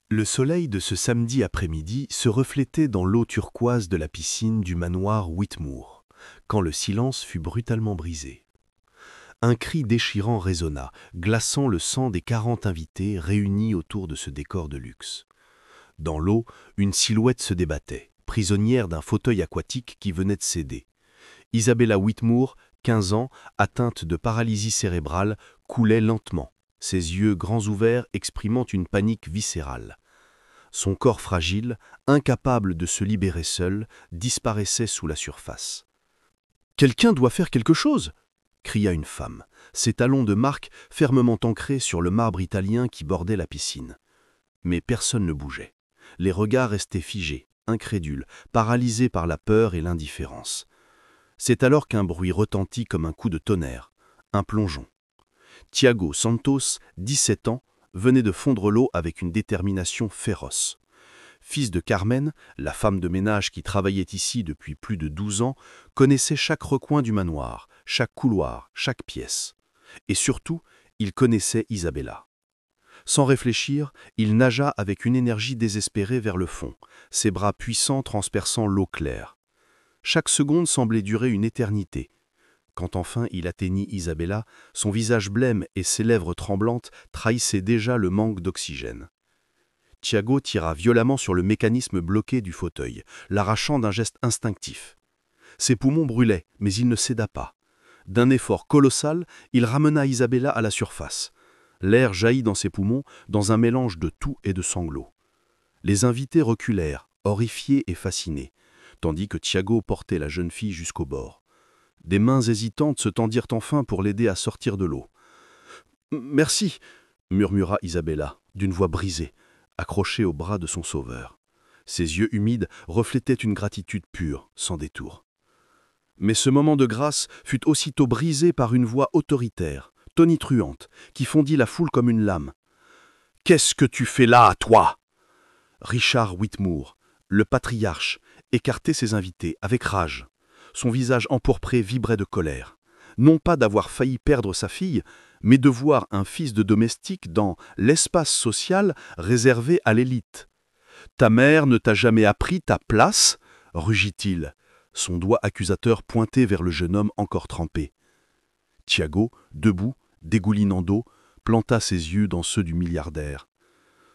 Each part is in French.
Le soleil de ce samedi après-midi se reflétait dans l'eau turquoise de la piscine du manoir Whitmoor, quand le silence fut brutalement brisé. Un cri déchirant résonna, glaçant le sang des 40 invités réunis autour de ce décor de luxe. Dans l'eau, une silhouette se débattait, prisonnière d'un fauteuil aquatique qui venait de céder. Isabella Whitmoor, 15 ans, atteinte de paralysie cérébrale, coulait lentement, ses yeux grands ouverts exprimant une panique viscérale. Son corps fragile, incapable de se libérer seul, disparaissait sous la surface. « Quelqu'un doit faire quelque chose !» cria une femme, ses talons de marque fermement ancrés sur le marbre italien qui bordait la piscine. Mais personne ne bougeait. Les regards restaient figés, incrédules, paralysés par la peur et l'indifférence. C'est alors qu'un bruit retentit comme un coup de tonnerre, un plongeon. Tiago Santos, 17 ans, venait de fondre l'eau avec une détermination féroce. Fils de Carmen, la femme de ménage qui travaillait ici depuis plus de 12 ans, connaissait chaque recoin du manoir, chaque couloir, chaque pièce. Et surtout, il connaissait Isabella. Sans réfléchir, il nagea avec une énergie désespérée vers le fond, ses bras puissants transperçant l'eau claire. Chaque seconde semblait durer une éternité. Quand enfin il atteignit Isabella, son visage blême et ses lèvres tremblantes trahissaient déjà le manque d'oxygène. Tiago tira violemment sur le mécanisme bloqué du fauteuil, l'arrachant d'un geste instinctif. Ses poumons brûlaient, mais il ne céda pas. D'un effort colossal, il ramena Isabella à la surface. L'air jaillit dans ses poumons, dans un mélange de toux et de sanglots. Les invités reculèrent, horrifiés et fascinés, tandis que Tiago portait la jeune fille jusqu'au bord. Des mains hésitantes se tendirent enfin pour l'aider à sortir de l'eau. « Merci !» murmura Isabella, d'une voix brisée, accrochée au bras de son sauveur. Ses yeux humides reflétaient une gratitude pure, sans détour. Mais ce moment de grâce fut aussitôt brisé par une voix autoritaire, tonitruante, qui fondit la foule comme une lame. « Qu'est-ce que tu fais là, toi ?» Richard Whitmoor, le patriarche, écartait ses invités avec rage. Son visage empourpré vibrait de colère. Non pas d'avoir failli perdre sa fille, mais de voir un fils de domestique dans l'espace social réservé à l'élite. « Ta mère ne t'a jamais appris ta place ?» rugit-il, son doigt accusateur pointé vers le jeune homme encore trempé. Tiago, debout, dégoulinant d'eau, planta ses yeux dans ceux du milliardaire.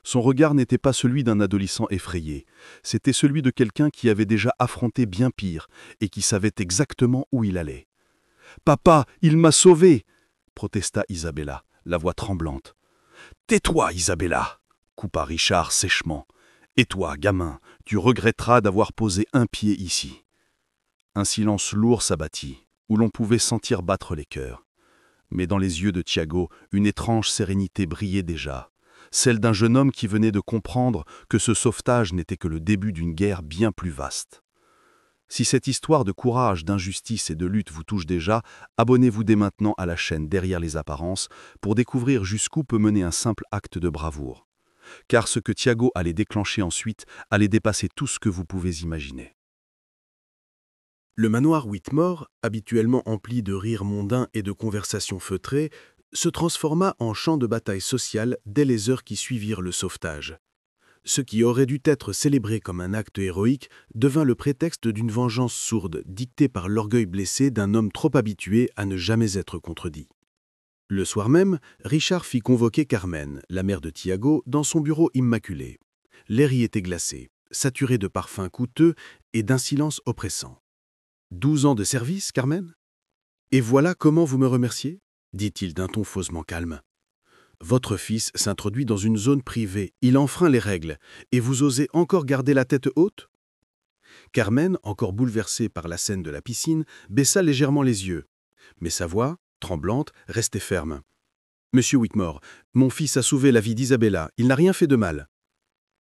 Son regard n'était pas celui d'un adolescent effrayé, c'était celui de quelqu'un qui avait déjà affronté bien pire et qui savait exactement où il allait. « Papa, il m'a sauvé !» protesta Isabella, la voix tremblante. « Tais-toi, Isabella !» coupa Richard sèchement. « Et toi, gamin, tu regretteras d'avoir posé un pied ici. » Un silence lourd s'abattit, où l'on pouvait sentir battre les cœurs. Mais dans les yeux de Tiago, une étrange sérénité brillait déjà, celle d'un jeune homme qui venait de comprendre que ce sauvetage n'était que le début d'une guerre bien plus vaste. Si cette histoire de courage, d'injustice et de lutte vous touche déjà, abonnez-vous dès maintenant à la chaîne Derrière les apparences pour découvrir jusqu'où peut mener un simple acte de bravoure. Car ce que Tiago allait déclencher ensuite allait dépasser tout ce que vous pouvez imaginer. Le manoir Whitmoor, habituellement empli de rires mondains et de conversations feutrées, se transforma en champ de bataille sociale dès les heures qui suivirent le sauvetage. Ce qui aurait dû être célébré comme un acte héroïque devint le prétexte d'une vengeance sourde, dictée par l'orgueil blessé d'un homme trop habitué à ne jamais être contredit. Le soir même, Richard fit convoquer Carmen, la mère de Tiago, dans son bureau immaculé. L'air y était glacé, saturé de parfums coûteux et d'un silence oppressant. « 12 ans de service, Carmen ? Et voilà comment vous me remerciez ?» dit-il d'un ton faussement calme. « Votre fils s'introduit dans une zone privée, il enfreint les règles, et vous osez encore garder la tête haute ?» Carmen, encore bouleversée par la scène de la piscine, baissa légèrement les yeux. Mais sa voix, tremblante, restait ferme. « Monsieur Whitmoor, mon fils a sauvé la vie d'Isabella, il n'a rien fait de mal. »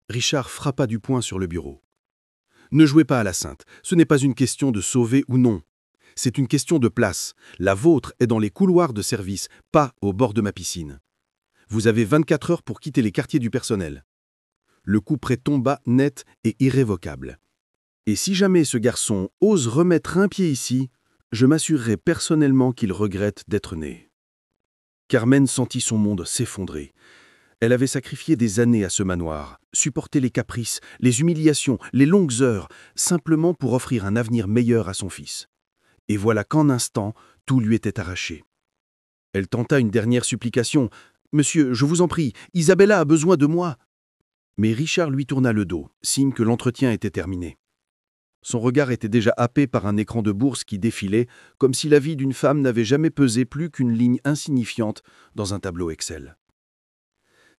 Richard frappa du poing sur le bureau. « Ne jouez pas à la sainte, ce n'est pas une question de sauver ou non. C'est une question de place. La vôtre est dans les couloirs de service, pas au bord de ma piscine. Vous avez 24 heures pour quitter les quartiers du personnel. » Le couperet tomba net et irrévocable. « Et si jamais ce garçon ose remettre un pied ici, je m'assurerai personnellement qu'il regrette d'être né. » Carmen sentit son monde s'effondrer. Elle avait sacrifié des années à ce manoir, supporté les caprices, les humiliations, les longues heures, simplement pour offrir un avenir meilleur à son fils. Et voilà qu'en un instant, tout lui était arraché. Elle tenta une dernière supplication. « Monsieur, je vous en prie, Isabella a besoin de moi !» Mais Richard lui tourna le dos, signe que l'entretien était terminé. Son regard était déjà happé par un écran de bourse qui défilait, comme si la vie d'une femme n'avait jamais pesé plus qu'une ligne insignifiante dans un tableau Excel.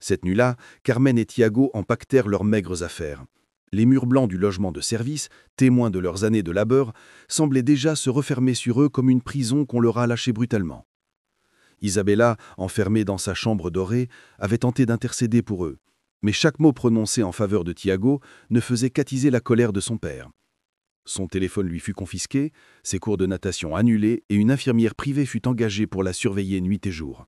Cette nuit-là, Carmen et Tiago empaquetèrent leurs maigres affaires. Les murs blancs du logement de service, témoins de leurs années de labeur, semblaient déjà se refermer sur eux comme une prison qu'on leur a lâchée brutalement. Isabella, enfermée dans sa chambre dorée, avait tenté d'intercéder pour eux, mais chaque mot prononcé en faveur de Tiago ne faisait qu'attiser la colère de son père. Son téléphone lui fut confisqué, ses cours de natation annulés et une infirmière privée fut engagée pour la surveiller nuit et jour.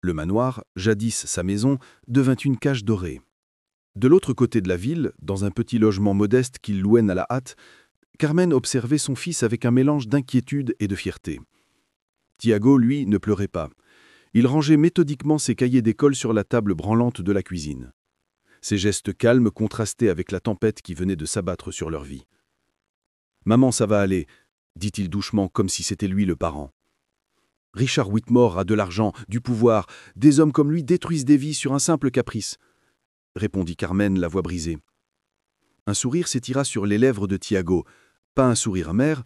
Le manoir, jadis sa maison, devint une cage dorée. De l'autre côté de la ville, dans un petit logement modeste qu'il louait à la hâte, Carmen observait son fils avec un mélange d'inquiétude et de fierté. Tiago, lui, ne pleurait pas. Il rangeait méthodiquement ses cahiers d'école sur la table branlante de la cuisine. Ses gestes calmes contrastaient avec la tempête qui venait de s'abattre sur leur vie. « Maman, ça va aller », dit-il doucement comme si c'était lui le parent. « Richard Whitmore a de l'argent, du pouvoir. Des hommes comme lui détruisent des vies sur un simple caprice », répondit Carmen, la voix brisée. Un sourire s'étira sur les lèvres de Tiago, pas un sourire amer,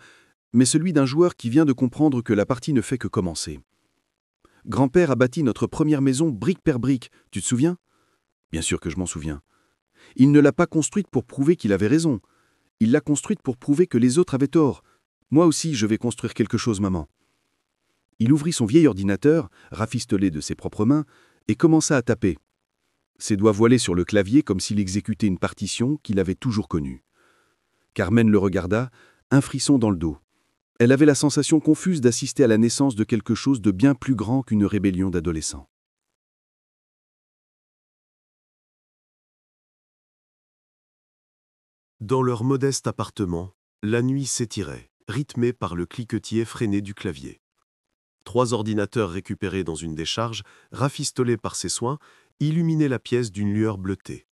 mais celui d'un joueur qui vient de comprendre que la partie ne fait que commencer. « Grand-père a bâti notre première maison brique per brique, tu te souviens ?»« Bien sûr que je m'en souviens. Il ne l'a pas construite pour prouver qu'il avait raison. Il l'a construite pour prouver que les autres avaient tort. Moi aussi, je vais construire quelque chose, maman. » Il ouvrit son vieil ordinateur, rafistolé de ses propres mains, et commença à taper. Ses doigts voilés sur le clavier comme s'il exécutait une partition qu'il avait toujours connue. Carmen le regarda, un frisson dans le dos. Elle avait la sensation confuse d'assister à la naissance de quelque chose de bien plus grand qu'une rébellion d'adolescents. Dans leur modeste appartement, la nuit s'étirait, rythmée par le cliquetis effréné du clavier. 3 ordinateurs récupérés dans une décharge, rafistolés par ses soins, illuminaient la pièce d'une lueur bleutée.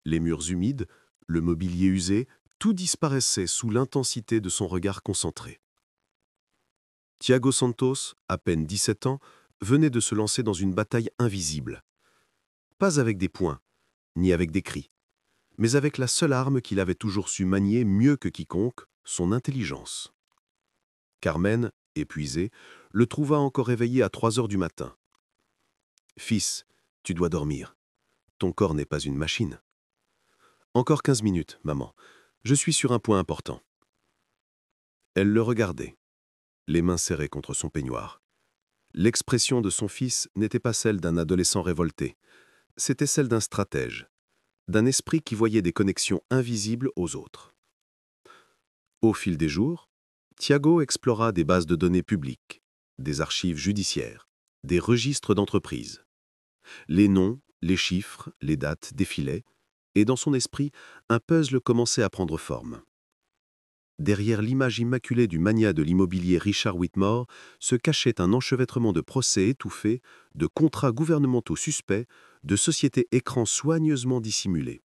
Les murs humides, le mobilier usé, tout disparaissait sous l'intensité de son regard concentré. Tiago Santos, à peine 17 ans, venait de se lancer dans une bataille invisible. Pas avec des poings, ni avec des cris, mais avec la seule arme qu'il avait toujours su manier mieux que quiconque, son intelligence. Carmen, épuisée, le trouva encore éveillé à 3 heures du matin. « Fils, tu dois dormir. Ton corps n'est pas une machine. »« Encore 15 minutes, maman. Je suis sur un point important. » Elle le regardait, les mains serrées contre son peignoir. L'expression de son fils n'était pas celle d'un adolescent révolté. C'était celle d'un stratège, d'un esprit qui voyait des connexions invisibles aux autres. Au fil des jours, Tiago explora des bases de données publiques, des archives judiciaires, des registres d'entreprises. Les noms, les chiffres, les dates défilaient, et dans son esprit, un puzzle commençait à prendre forme. Derrière l'image immaculée du magnat de l'immobilier Richard Whitmore se cachait un enchevêtrement de procès étouffés, de contrats gouvernementaux suspects, de sociétés écrans soigneusement dissimulées.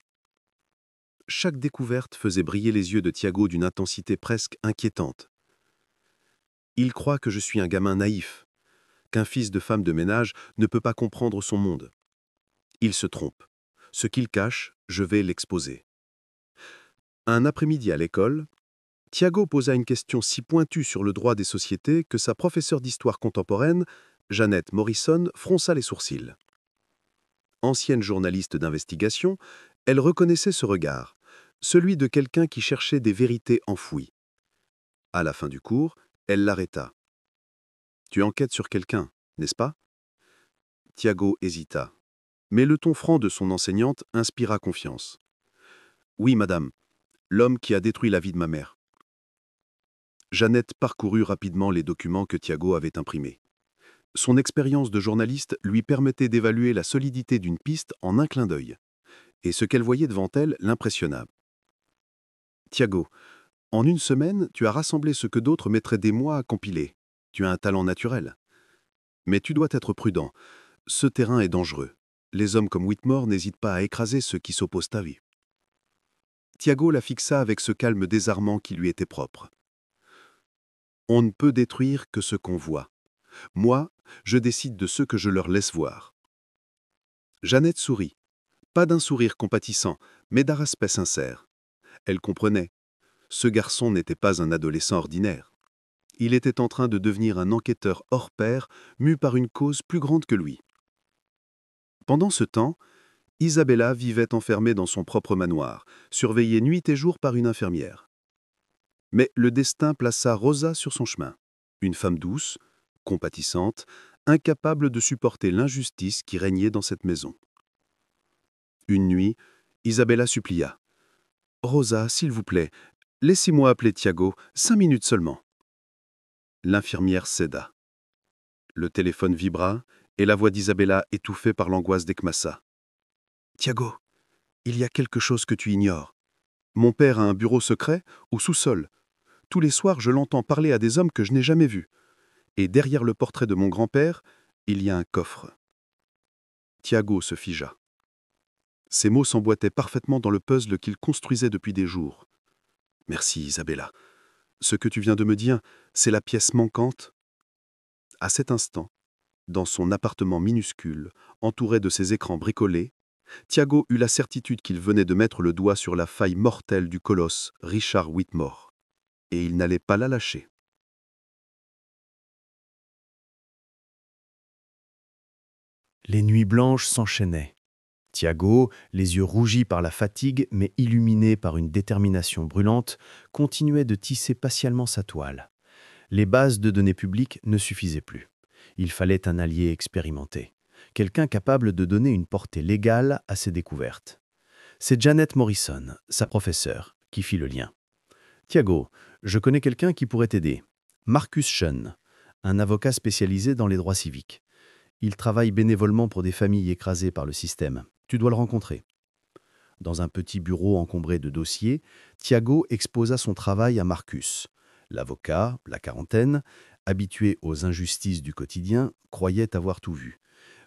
Chaque découverte faisait briller les yeux de Tiago d'une intensité presque inquiétante. Il croit que je suis un gamin naïf, qu'un fils de femme de ménage ne peut pas comprendre son monde. Il se trompe. Ce qu'il cache, je vais l'exposer. Un après-midi à l'école, Tiago posa une question si pointue sur le droit des sociétés que sa professeure d'histoire contemporaine, Jeannette Morrison, fronça les sourcils. Ancienne journaliste d'investigation, elle reconnaissait ce regard, celui de quelqu'un qui cherchait des vérités enfouies. À la fin du cours, elle l'arrêta. « Tu enquêtes sur quelqu'un, n'est-ce pas ?» Tiago hésita, mais le ton franc de son enseignante inspira confiance. « Oui, madame, l'homme qui a détruit la vie de ma mère. » Jeannette parcourut rapidement les documents que Tiago avait imprimés. Son expérience de journaliste lui permettait d'évaluer la solidité d'une piste en un clin d'œil. Et ce qu'elle voyait devant elle l'impressionna. « Tiago, en une semaine, tu as rassemblé ce que d'autres mettraient des mois à compiler. Tu as un talent naturel. Mais tu dois être prudent. Ce terrain est dangereux. Les hommes comme Whitmore n'hésitent pas à écraser ceux qui s'opposent à lui. Tiago la fixa avec ce calme désarmant qui lui était propre. On ne peut détruire que ce qu'on voit. Moi, je décide de ce que je leur laisse voir. Jeannette sourit, pas d'un sourire compatissant, mais d'un respect sincère. Elle comprenait. Ce garçon n'était pas un adolescent ordinaire. Il était en train de devenir un enquêteur hors pair, mu par une cause plus grande que lui. Pendant ce temps, Isabella vivait enfermée dans son propre manoir, surveillée nuit et jour par une infirmière. Mais le destin plaça Rosa sur son chemin. Une femme douce, compatissante, incapable de supporter l'injustice qui régnait dans cette maison. Une nuit, Isabella supplia. « Rosa, s'il vous plaît, laissez-moi appeler Tiago, 5 minutes seulement. » L'infirmière céda. Le téléphone vibra et la voix d'Isabella étouffée par l'angoisse d'Ekmassa. « Tiago, il y a quelque chose que tu ignores. Mon père a un bureau secret au sous-sol. Tous les soirs, je l'entends parler à des hommes que je n'ai jamais vus. Et derrière le portrait de mon grand-père, il y a un coffre. » Tiago se figea. Ces mots s'emboîtaient parfaitement dans le puzzle qu'il construisait depuis des jours. « Merci, Isabella. Ce que tu viens de me dire, c'est la pièce manquante. » À cet instant, dans son appartement minuscule, entouré de ses écrans bricolés, Tiago eut la certitude qu'il venait de mettre le doigt sur la faille mortelle du colosse Richard Whitmore. Et il n'allait pas la lâcher. Les nuits blanches s'enchaînaient. Tiago, les yeux rougis par la fatigue mais illuminé par une détermination brûlante, continuait de tisser patiemment sa toile. Les bases de données publiques ne suffisaient plus. Il fallait un allié expérimenté, quelqu'un capable de donner une portée légale à ses découvertes. C'est Janet Morrison, sa professeure, qui fit le lien. « Tiago, je connais quelqu'un qui pourrait t'aider. Marcus Shun, un avocat spécialisé dans les droits civiques. Il travaille bénévolement pour des familles écrasées par le système. Tu dois le rencontrer. » Dans un petit bureau encombré de dossiers, Tiago exposa son travail à Marcus. L'avocat, la quarantaine, habitué aux injustices du quotidien, croyait avoir tout vu.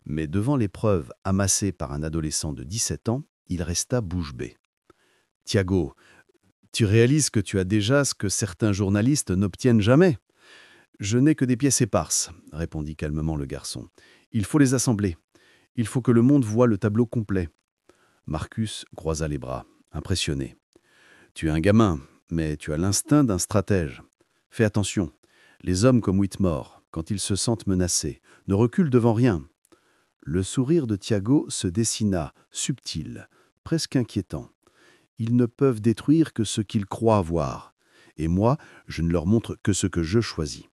Mais devant les preuves amassées par un adolescent de 17 ans, il resta bouche bée. « Tiago, tu réalises que tu as déjà ce que certains journalistes n'obtiennent jamais. »« Je n'ai que des pièces éparses, » répondit calmement le garçon. « Il faut les assembler. Il faut que le monde voie le tableau complet. » Marcus croisa les bras, impressionné. « Tu es un gamin, mais tu as l'instinct d'un stratège. Fais attention. Les hommes comme Whitmore, quand ils se sentent menacés, ne reculent devant rien. » Le sourire de Tiago se dessina, subtil, presque inquiétant. Ils ne peuvent détruire que ce qu'ils croient voir. Et moi, je ne leur montre que ce que je choisis.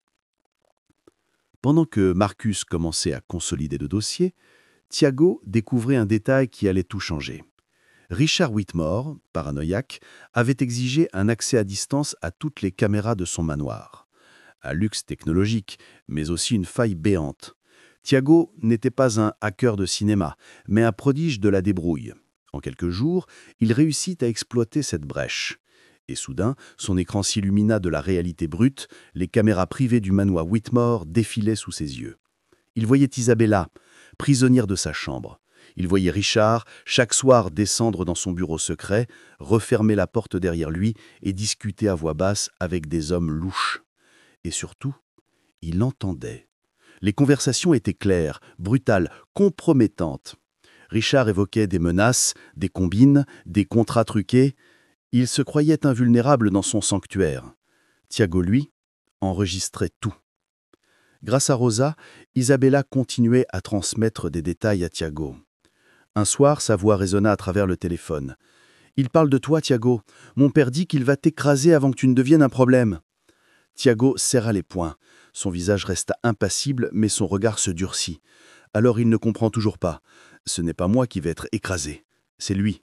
Pendant que Marcus commençait à consolider le dossier, Tiago découvrait un détail qui allait tout changer. Richard Whitmore, paranoïaque, avait exigé un accès à distance à toutes les caméras de son manoir. Un luxe technologique, mais aussi une faille béante. Tiago n'était pas un hacker de cinéma, mais un prodige de la débrouille. En quelques jours, il réussit à exploiter cette brèche. Et soudain, son écran s'illumina de la réalité brute, les caméras privées du manoir Whitmore défilaient sous ses yeux. Il voyait Isabella, prisonnière de sa chambre. Il voyait Richard, chaque soir, descendre dans son bureau secret, refermer la porte derrière lui et discuter à voix basse avec des hommes louches. Et surtout, il entendait. Les conversations étaient claires, brutales, compromettantes. Richard évoquait des menaces, des combines, des contrats truqués. Il se croyait invulnérable dans son sanctuaire. Tiago, lui, enregistrait tout. Grâce à Rosa, Isabella continuait à transmettre des détails à Tiago. Un soir, sa voix résonna à travers le téléphone. « Il parle de toi, Tiago. Mon père dit qu'il va t'écraser avant que tu ne deviennes un problème. » Tiago serra les poings. Son visage resta impassible, mais son regard se durcit. Alors il ne comprend toujours pas. Ce n'est pas moi qui vais être écrasé. C'est lui.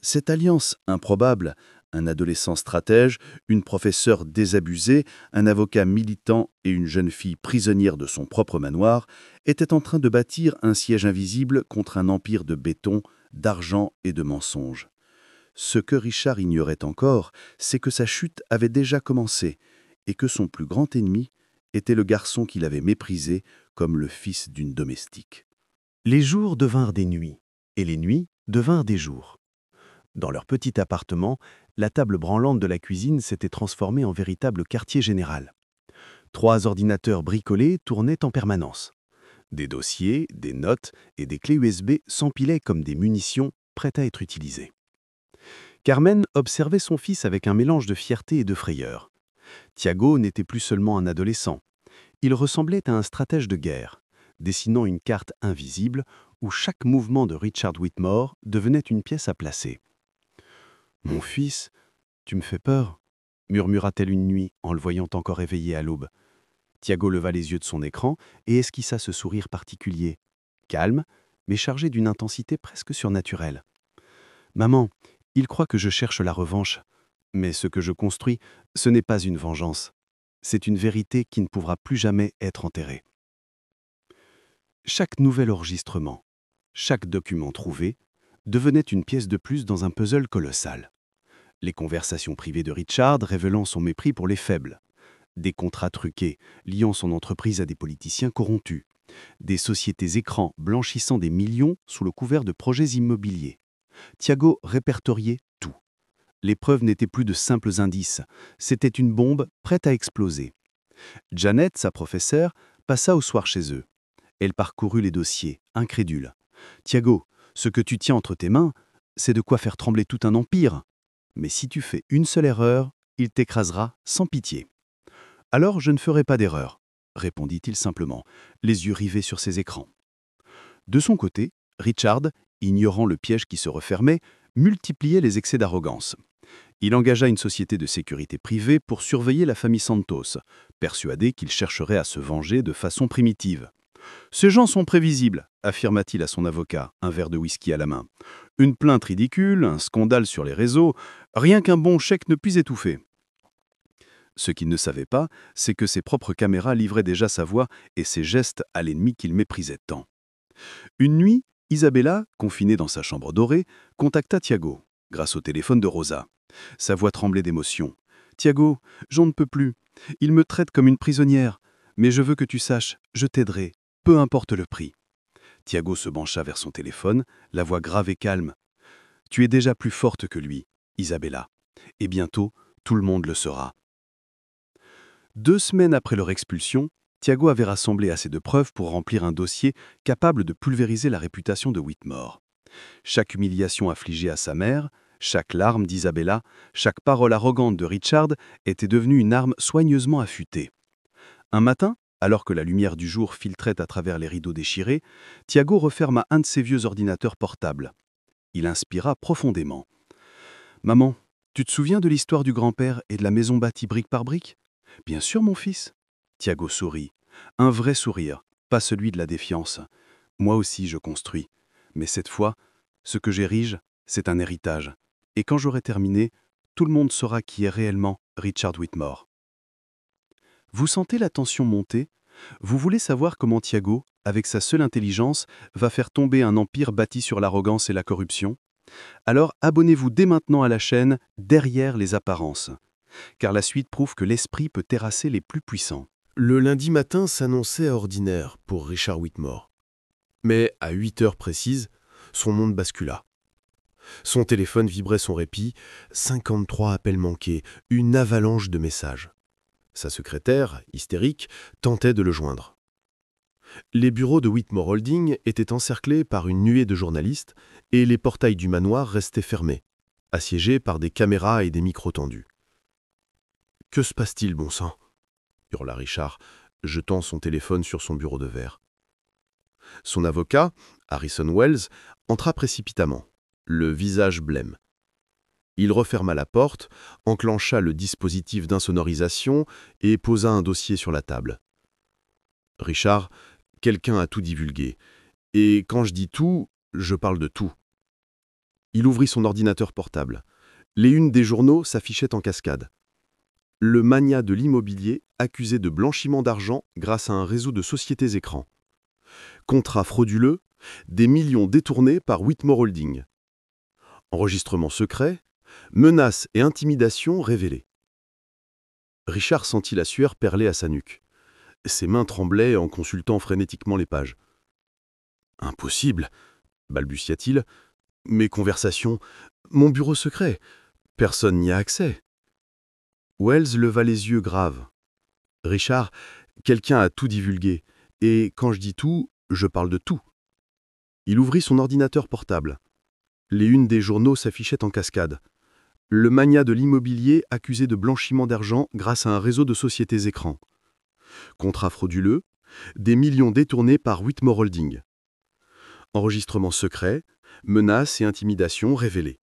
Cette alliance improbable, un adolescent stratège, une professeure désabusée, un avocat militant et une jeune fille prisonnière de son propre manoir, était en train de bâtir un siège invisible contre un empire de béton, d'argent et de mensonges. Ce que Richard ignorait encore, c'est que sa chute avait déjà commencé et que son plus grand ennemi était le garçon qu'il avait méprisé comme le fils d'une domestique. Les jours devinrent des nuits, et les nuits devinrent des jours. Dans leur petit appartement, la table branlante de la cuisine s'était transformée en véritable quartier général. 3 ordinateurs bricolés tournaient en permanence. Des dossiers, des notes et des clés USB s'empilaient comme des munitions prêtes à être utilisées. Carmen observait son fils avec un mélange de fierté et de frayeur. Thiago n'était plus seulement un adolescent. Il ressemblait à un stratège de guerre, dessinant une carte invisible où chaque mouvement de Richard Whitmore devenait une pièce à placer. « Mon fils, tu me fais peur », murmura-t-elle une nuit en le voyant encore éveillé à l'aube. Thiago leva les yeux de son écran et esquissa ce sourire particulier, calme, mais chargé d'une intensité presque surnaturelle. « Maman, il croit que je cherche la revanche. Mais ce que je construis, ce n'est pas une vengeance. C'est une vérité qui ne pourra plus jamais être enterrée. » Chaque nouvel enregistrement, chaque document trouvé, devenait une pièce de plus dans un puzzle colossal. Les conversations privées de Richard révélant son mépris pour les faibles, des contrats truqués liant son entreprise à des politiciens corrompus, des sociétés écrans blanchissant des millions sous le couvert de projets immobiliers. Thiago répertoriait tout. Les preuves n'étaient plus de simples indices, c'était une bombe prête à exploser. Janet, sa professeure, passa au soir chez eux. Elle parcourut les dossiers, incrédule. « Thiago, ce que tu tiens entre tes mains, c'est de quoi faire trembler tout un empire. Mais si tu fais une seule erreur, il t'écrasera sans pitié. » « Alors je ne ferai pas d'erreur, » répondit-il simplement, les yeux rivés sur ses écrans. De son côté, Richard, ignorant le piège qui se refermait, multipliait les excès d'arrogance. Il engagea une société de sécurité privée pour surveiller la famille Santos, persuadé qu'il chercherait à se venger de façon primitive. « Ces gens sont prévisibles, » affirma-t-il à son avocat, un verre de whisky à la main. « Une plainte ridicule, un scandale sur les réseaux, rien qu'un bon chèque ne puisse étouffer. » Ce qu'il ne savait pas, c'est que ses propres caméras livraient déjà sa voix et ses gestes à l'ennemi qu'il méprisait tant. Une nuit, Isabella, confinée dans sa chambre dorée, contacta Thiago, grâce au téléphone de Rosa. Sa voix tremblait d'émotion. « Thiago, j'en ne peux plus. Il me traite comme une prisonnière. Mais je veux que tu saches, je t'aiderai, peu importe le prix. » Thiago se pencha vers son téléphone, la voix grave et calme. « Tu es déjà plus forte que lui, Isabella. Et bientôt, tout le monde le saura. » 2 semaines après leur expulsion, Thiago avait rassemblé assez de preuves pour remplir un dossier capable de pulvériser la réputation de Whitmore. Chaque humiliation affligée à sa mère, chaque larme d'Isabella, chaque parole arrogante de Richard était devenue une arme soigneusement affûtée. Un matin, alors que la lumière du jour filtrait à travers les rideaux déchirés, Thiago referma un de ses vieux ordinateurs portables. Il inspira profondément. « Maman, tu te souviens de l'histoire du grand-père et de la maison bâtie brique par brique ? » « Bien sûr, mon fils. » Thiago sourit. Un vrai sourire, pas celui de la défiance. « Moi aussi, je construis. Mais cette fois, ce que j'érige, c'est un héritage. Et quand j'aurai terminé, tout le monde saura qui est réellement Richard Whitmore. » Vous sentez la tension monter ? Vous voulez savoir comment Thiago, avec sa seule intelligence, va faire tomber un empire bâti sur l'arrogance et la corruption ? Alors abonnez-vous dès maintenant à la chaîne Derrière les apparences. Car la suite prouve que l'esprit peut terrasser les plus puissants. Le lundi matin s'annonçait ordinaire pour Richard Whitmore. Mais à 8 heures précises, son monde bascula. Son téléphone vibrait son répit, 53 appels manqués, une avalanche de messages. Sa secrétaire, hystérique, tentait de le joindre. Les bureaux de Whitmore Holding étaient encerclés par une nuée de journalistes et les portails du manoir restaient fermés, assiégés par des caméras et des micros tendus. « Que se passe-t-il, bon sang ?» hurla Richard, jetant son téléphone sur son bureau de verre. Son avocat, Harrison Wells, entra précipitamment, le visage blême. Il referma la porte, enclencha le dispositif d'insonorisation et posa un dossier sur la table. « Richard, quelqu'un a tout divulgué. Et quand je dis tout, je parle de tout. » Il ouvrit son ordinateur portable. Les unes des journaux s'affichaient en cascade. Le magnat de l'immobilier accusé de blanchiment d'argent grâce à un réseau de sociétés écrans. Contrats frauduleux, des millions détournés par Whitmore Holding. Enregistrement secret, menaces et intimidations révélées. Richard sentit la sueur perler à sa nuque. Ses mains tremblaient en consultant frénétiquement les pages. Impossible, balbutia-t-il. Mes conversations, mon bureau secret, personne n'y a accès. Wells leva les yeux graves. Richard, quelqu'un a tout divulgué, et quand je dis tout, je parle de tout. Il ouvrit son ordinateur portable. Les unes des journaux s'affichaient en cascade. Le magnat de l'immobilier accusé de blanchiment d'argent grâce à un réseau de sociétés écrans. Contrat frauduleux, des millions détournés par Whitmore Holding. Enregistrement secret, menaces et intimidations révélées.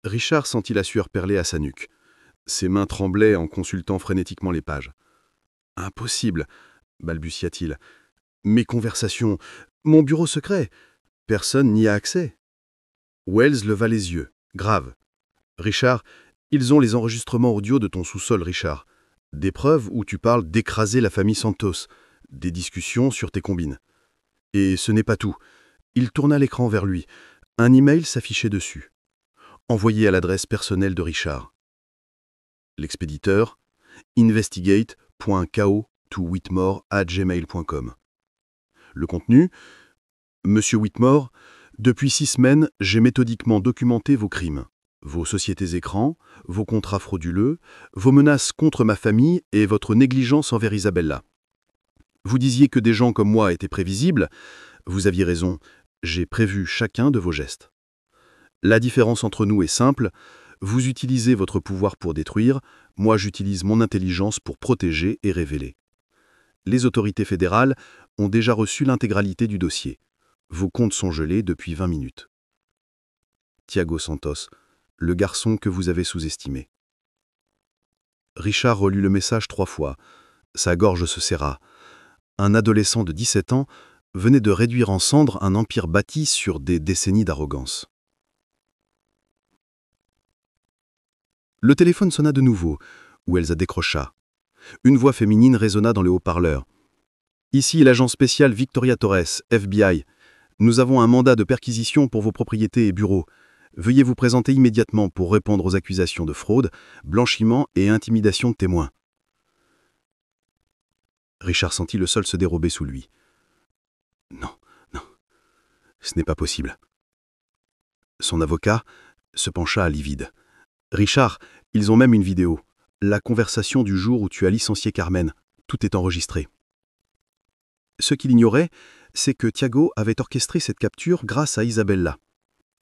Richard sentit la sueur perler à sa nuque. Ses mains tremblaient en consultant frénétiquement les pages. « Impossible, balbutia-t-il. Mes conversations, mon bureau secret, personne n'y a accès. » Wells leva les yeux, grave. « Richard, ils ont les enregistrements audio de ton sous-sol, Richard. Des preuves où tu parles d'écraser la famille Santos, des discussions sur tes combines. Et ce n'est pas tout. » Il tourna l'écran vers lui. Un email s'affichait dessus. Envoyé à l'adresse personnelle de Richard. L'expéditeur, investigate.ko2whitmore@gmail.com. Le contenu, Monsieur Whitmore, depuis 6 semaines, j'ai méthodiquement documenté vos crimes, vos sociétés écrans, vos contrats frauduleux, vos menaces contre ma famille et votre négligence envers Isabella. Vous disiez que des gens comme moi étaient prévisibles. Vous aviez raison, j'ai prévu chacun de vos gestes. La différence entre nous est simple. Vous utilisez votre pouvoir pour détruire, moi j'utilise mon intelligence pour protéger et révéler. Les autorités fédérales ont déjà reçu l'intégralité du dossier. Vos comptes sont gelés depuis 20 minutes. Thiago Santos, le garçon que vous avez sous-estimé. Richard relut le message 3 fois. Sa gorge se serra. Un adolescent de 17 ans venait de réduire en cendres un empire bâti sur des décennies d'arrogance. Le téléphone sonna de nouveau, où Elsa décrocha. Une voix féminine résonna dans le haut-parleur. « Ici l'agent spécial Victoria Torres, FBI. Nous avons un mandat de perquisition pour vos propriétés et bureaux. Veuillez vous présenter immédiatement pour répondre aux accusations de fraude, blanchiment et intimidation de témoins. » Richard sentit le sol se dérober sous lui. « Non, non, ce n'est pas possible. » Son avocat se pencha à livide. « Richard, ils ont même une vidéo. La conversation du jour où tu as licencié Carmen. Tout est enregistré. » Ce qu'il ignorait, c'est que Thiago avait orchestré cette capture grâce à Isabella.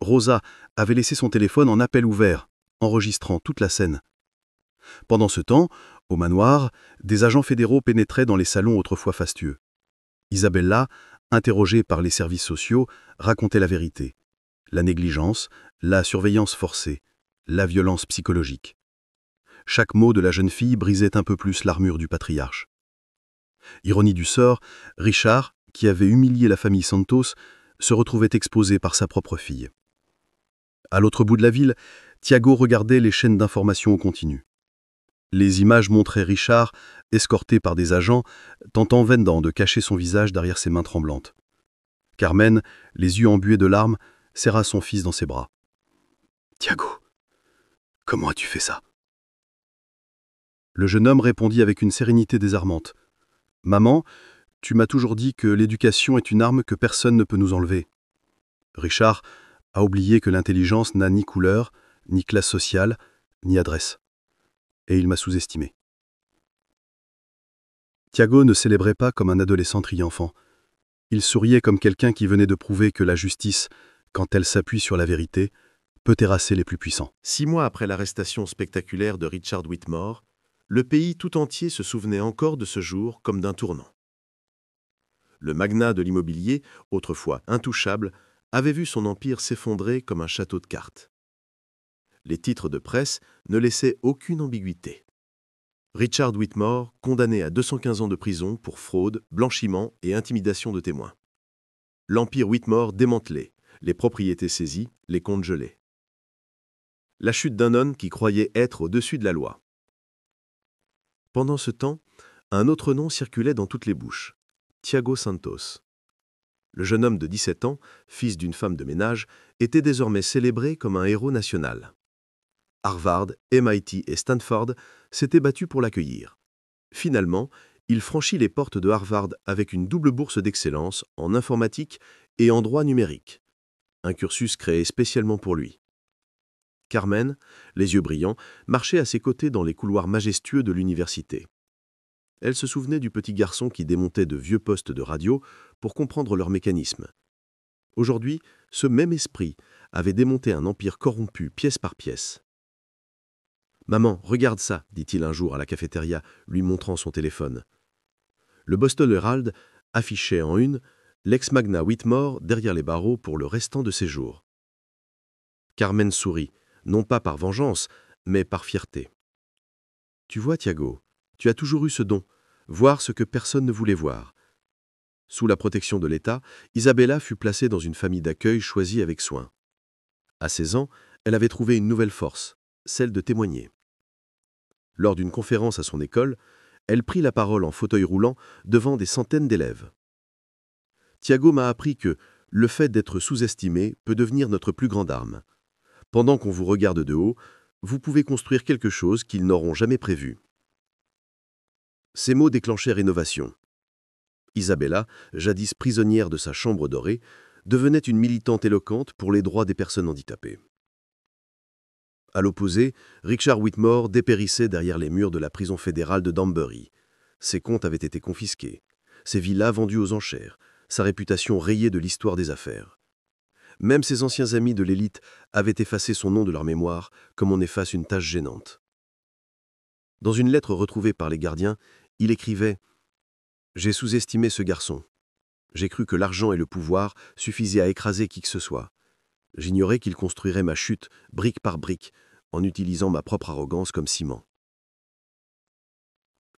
Rosa avait laissé son téléphone en appel ouvert, enregistrant toute la scène. Pendant ce temps, au manoir, des agents fédéraux pénétraient dans les salons autrefois fastueux. Isabella, interrogée par les services sociaux, racontait la vérité. La négligence, la surveillance forcée, la violence psychologique. Chaque mot de la jeune fille brisait un peu plus l'armure du patriarche. Ironie du sort, Richard, qui avait humilié la famille Santos, se retrouvait exposé par sa propre fille. À l'autre bout de la ville, Thiago regardait les chaînes d'information au continu. Les images montraient Richard, escorté par des agents, tentant vainement de cacher son visage derrière ses mains tremblantes. Carmen, les yeux embués de larmes, serra son fils dans ses bras. « Thiago, comment as-tu fait ça ?» Le jeune homme répondit avec une sérénité désarmante. « Maman, tu m'as toujours dit que l'éducation est une arme que personne ne peut nous enlever. » Richard a oublié que l'intelligence n'a ni couleur, ni classe sociale, ni adresse. Et il m'a sous-estimé. Thiago ne célébrait pas comme un adolescent triomphant. Il souriait comme quelqu'un qui venait de prouver que la justice, quand elle s'appuie sur la vérité, peut terrasser les plus puissants. 6 mois après l'arrestation spectaculaire de Richard Whitmore, le pays tout entier se souvenait encore de ce jour comme d'un tournant. Le magnat de l'immobilier, autrefois intouchable, avait vu son empire s'effondrer comme un château de cartes. Les titres de presse ne laissaient aucune ambiguïté. Richard Whitmore, condamné à 215 ans de prison pour fraude, blanchiment et intimidation de témoins. L'empire Whitmore démantelé, les propriétés saisies, les comptes gelés. La chute d'un homme qui croyait être au-dessus de la loi. Pendant ce temps, un autre nom circulait dans toutes les bouches, Thiago Santos. Le jeune homme de 17 ans, fils d'une femme de ménage, était désormais célébré comme un héros national. Harvard, MIT et Stanford s'étaient battus pour l'accueillir. Finalement, Il franchit les portes de Harvard avec une double bourse d'excellence en informatique et en droit numérique, un cursus créé spécialement pour lui. Carmen, les yeux brillants, marchait à ses côtés dans les couloirs majestueux de l'université. Elle se souvenait du petit garçon qui démontait de vieux postes de radio pour comprendre leur mécanisme. Aujourd'hui, ce même esprit avait démonté un empire corrompu pièce par pièce. « Maman, regarde ça », dit-il un jour à la cafétéria, lui montrant son téléphone. Le Boston Herald affichait en une l'ex-magnat Whitmore derrière les barreaux pour le restant de ses jours. Carmen sourit, non pas par vengeance, mais par fierté. « Tu vois, Thiago, tu as toujours eu ce don, voir ce que personne ne voulait voir. » Sous la protection de l'État, Isabella fut placée dans une famille d'accueil choisie avec soin. À 16 ans, elle avait trouvé une nouvelle force, celle de témoigner. Lors d'une conférence à son école, elle prit la parole en fauteuil roulant devant des centaines d'élèves. « Thiago m'a appris que le fait d'être sous-estimé peut devenir notre plus grande arme. Pendant qu'on vous regarde de haut, vous pouvez construire quelque chose qu'ils n'auront jamais prévu. » Ces mots déclenchèrent innovation. Isabella, jadis prisonnière de sa chambre dorée, devenait une militante éloquente pour les droits des personnes handicapées. À l'opposé, Richard Whitmore dépérissait derrière les murs de la prison fédérale de Danbury. Ses comptes avaient été confisqués, ses villas vendues aux enchères, sa réputation rayée de l'histoire des affaires. Même ses anciens amis de l'élite avaient effacé son nom de leur mémoire, comme on efface une tâche gênante. Dans une lettre retrouvée par les gardiens, il écrivait « J'ai sous-estimé ce garçon. J'ai cru que l'argent et le pouvoir suffisaient à écraser qui que ce soit. J'ignorais qu'il construirait ma chute, brique par brique, en utilisant ma propre arrogance comme ciment. »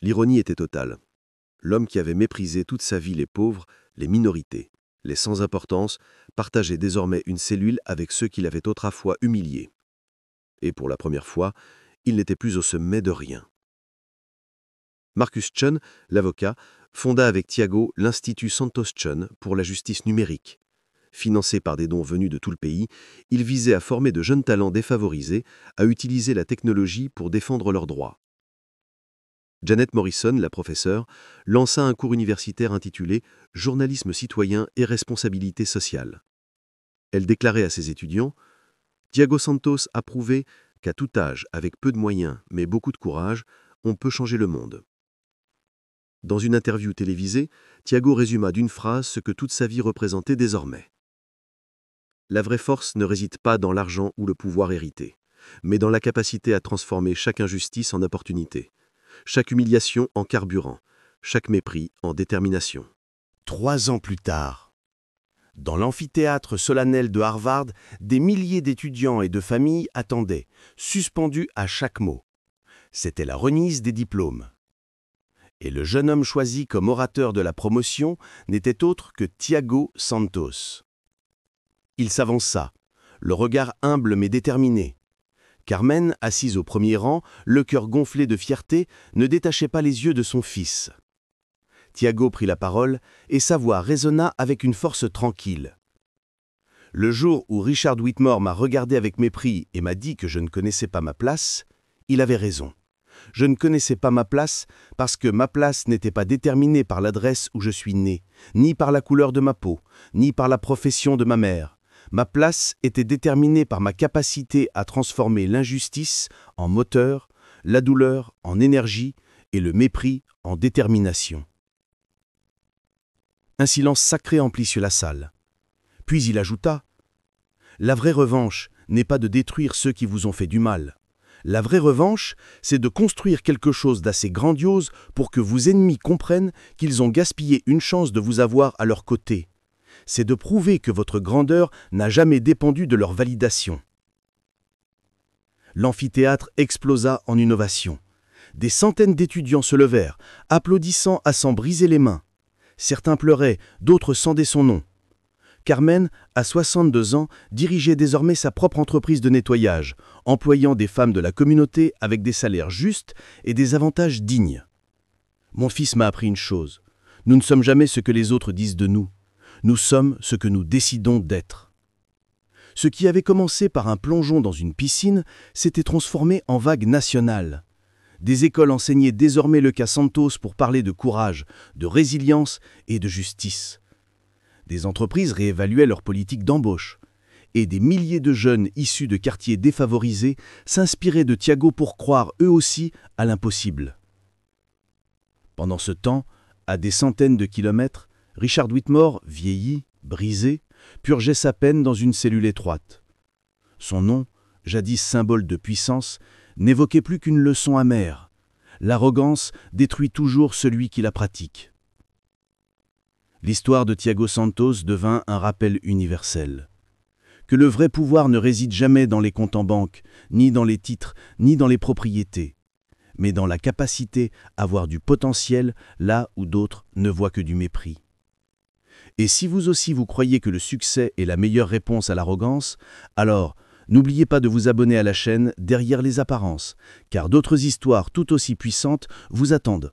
L'ironie était totale. L'homme qui avait méprisé toute sa vie les pauvres, les minorités, les sans importance, partageait désormais une cellule avec ceux qui l'avaient autrefois humilié. Et pour la première fois, il n'était plus au sommet de rien. Marcus Chun, l'avocat, fonda avec Thiago l'Institut Santos Chun pour la justice numérique. Financé par des dons venus de tout le pays, il visait à former de jeunes talents défavorisés à utiliser la technologie pour défendre leurs droits. Janet Morrison, la professeure, lança un cours universitaire intitulé « Journalisme citoyen et responsabilité sociale ». Elle déclarait à ses étudiants « Thiago Santos a prouvé qu'à tout âge, avec peu de moyens mais beaucoup de courage, on peut changer le monde. » Dans une interview télévisée, Thiago résuma d'une phrase ce que toute sa vie représentait désormais. La vraie force ne réside pas dans l'argent ou le pouvoir hérité, mais dans la capacité à transformer chaque injustice en opportunité, chaque humiliation en carburant, chaque mépris en détermination. 3 ans plus tard, dans l'amphithéâtre solennel de Harvard, des milliers d'étudiants et de familles attendaient, suspendus à chaque mot. C'était la remise des diplômes. Et le jeune homme choisi comme orateur de la promotion n'était autre que Thiago Santos. Il s'avança, le regard humble mais déterminé. Carmen, assise au premier rang, le cœur gonflé de fierté, ne détachait pas les yeux de son fils. Thiago prit la parole et sa voix résonna avec une force tranquille. « Le jour où Richard Whitmore m'a regardé avec mépris et m'a dit que je ne connaissais pas ma place, il avait raison. Je ne connaissais pas ma place parce que ma place n'était pas déterminée par l'adresse où je suis né, ni par la couleur de ma peau, ni par la profession de ma mère. Ma place était déterminée par ma capacité à transformer l'injustice en moteur, la douleur en énergie et le mépris en détermination. » Un silence sacré emplit la salle. Puis il ajouta « La vraie revanche n'est pas de détruire ceux qui vous ont fait du mal. La vraie revanche, c'est de construire quelque chose d'assez grandiose pour que vos ennemis comprennent qu'ils ont gaspillé une chance de vous avoir à leur côté. C'est de prouver que votre grandeur n'a jamais dépendu de leur validation. » L'amphithéâtre explosa en une ovation. Des centaines d'étudiants se levèrent, applaudissant à s'en briser les mains. Certains pleuraient, d'autres scandaient son nom. Carmen, à 62 ans, dirigeait désormais sa propre entreprise de nettoyage, employant des femmes de la communauté avec des salaires justes et des avantages dignes. Mon fils m'a appris une chose. Nous ne sommes jamais ce que les autres disent de nous. Nous sommes ce que nous décidons d'être. Ce qui avait commencé par un plongeon dans une piscine s'était transformé en vague nationale. des écoles enseignaient désormais le cas Santos pour parler de courage, de résilience et de justice. Des entreprises réévaluaient leur politique d'embauche. Et des milliers de jeunes issus de quartiers défavorisés s'inspiraient de Thiago pour croire eux aussi à l'impossible. Pendant ce temps, à des centaines de kilomètres, Richard Whitmore, vieilli, brisé, purgeait sa peine dans une cellule étroite. Son nom, jadis symbole de puissance, n'évoquait plus qu'une leçon amère. L'arrogance détruit toujours celui qui la pratique. L'histoire de Thiago Santos devint un rappel universel. Que le vrai pouvoir ne réside jamais dans les comptes en banque, ni dans les titres, ni dans les propriétés, mais dans la capacité à voir du potentiel là où d'autres ne voient que du mépris. Et si vous aussi vous croyez que le succès est la meilleure réponse à l'arrogance, alors n'oubliez pas de vous abonner à la chaîne Derrière les apparences, car d'autres histoires tout aussi puissantes vous attendent.